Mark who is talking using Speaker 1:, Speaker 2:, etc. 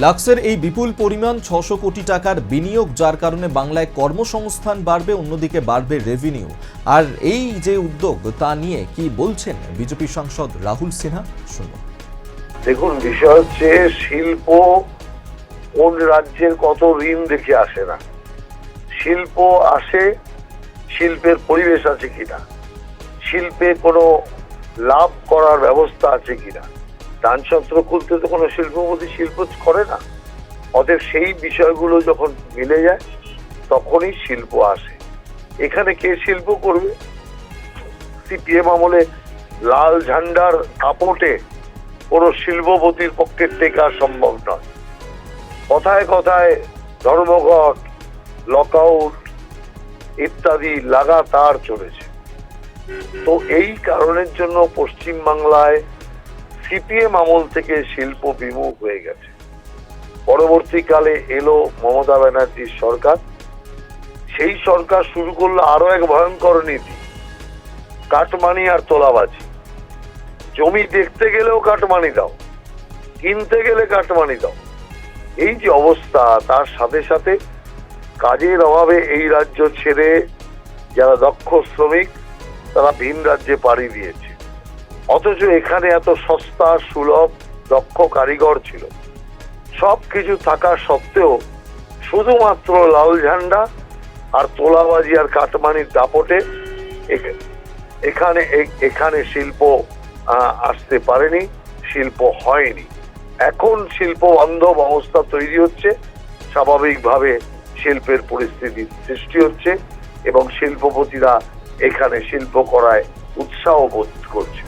Speaker 1: লাক্সের এই বিপুল পরিমাণ 600 কোটি টাকার বিনিয়োগ, যার কারণে বাংলায় কর্মসংস্থান বাড়বে, অন্যদিকে বাড়বে রেভিনিউ। আর এই যে উদ্যোগ, তা নিয়ে কি বলছেন বিজেপি সাংসদ রাহুল সিনহা, শুনুন।
Speaker 2: দেখুন, বিষয় হচ্ছে শিল্প কোন রাজ্যের কত ঋণ দেখে আসে না। শিল্প আসে শিল্পের পরিবেশ আছে কিনা, শিল্পে কোনো লাভ করার ব্যবস্থা আছে কিনা। দানছত্র খুলতে তো কোনো শিল্পপতি শিল্প করে না। অতএব সেই বিষয়গুলো যখন মিলে যায় তখনই শিল্প আসে। এখানে কে শিল্প করবে? সিপিএম আমলে লাল ঝান্ডার কাপড়ে কোনো শিল্পপতির পক্ষে টেকা সম্ভব নয়। কথায় কথায় ধর্মঘট, লকআউট ইত্যাদি লাগাতার চলেছে। তো এই কারণের জন্য পশ্চিমবাংলায় সিপিএম আমল থেকে শিল্প বিমুখ হয়ে গেছে। পরবর্তীকালে এলো মমতা ব্যানার্জির সরকার। সেই সরকার শুরু করলো আরো এক ভয়ঙ্কর নীতি, কাটমানি আর তোলাবাজি। জমি দেখতে গেলেও কাটমানি দাও, কিনতে গেলে কাটমানি দাও। এই যে অবস্থা, তার সাথে সাথে কাজের অভাবে এই রাজ্য ছেড়ে যারা দক্ষ শ্রমিক তারা ভিন রাজ্যে পাড়ি দিয়েছে। অথচ এখানে এত সস্তা সুলভ দক্ষ কারিগর ছিল। সবকিছু থাকা সত্ত্বেও শুধুমাত্র লাল ঝান্ডা আর তোলাবাজি আর কাটমানির দাপটে এখানে শিল্প আসতে পারেনি, শিল্প হয়নি। এখন শিল্প বান্ধব অবস্থা তৈরি হচ্ছে, স্বাভাবিকভাবে শিল্পের পরিস্থিতি সৃষ্টি হচ্ছে এবং শিল্পপতিরা এখানে শিল্প করায় উৎসাহ বোধ করছে।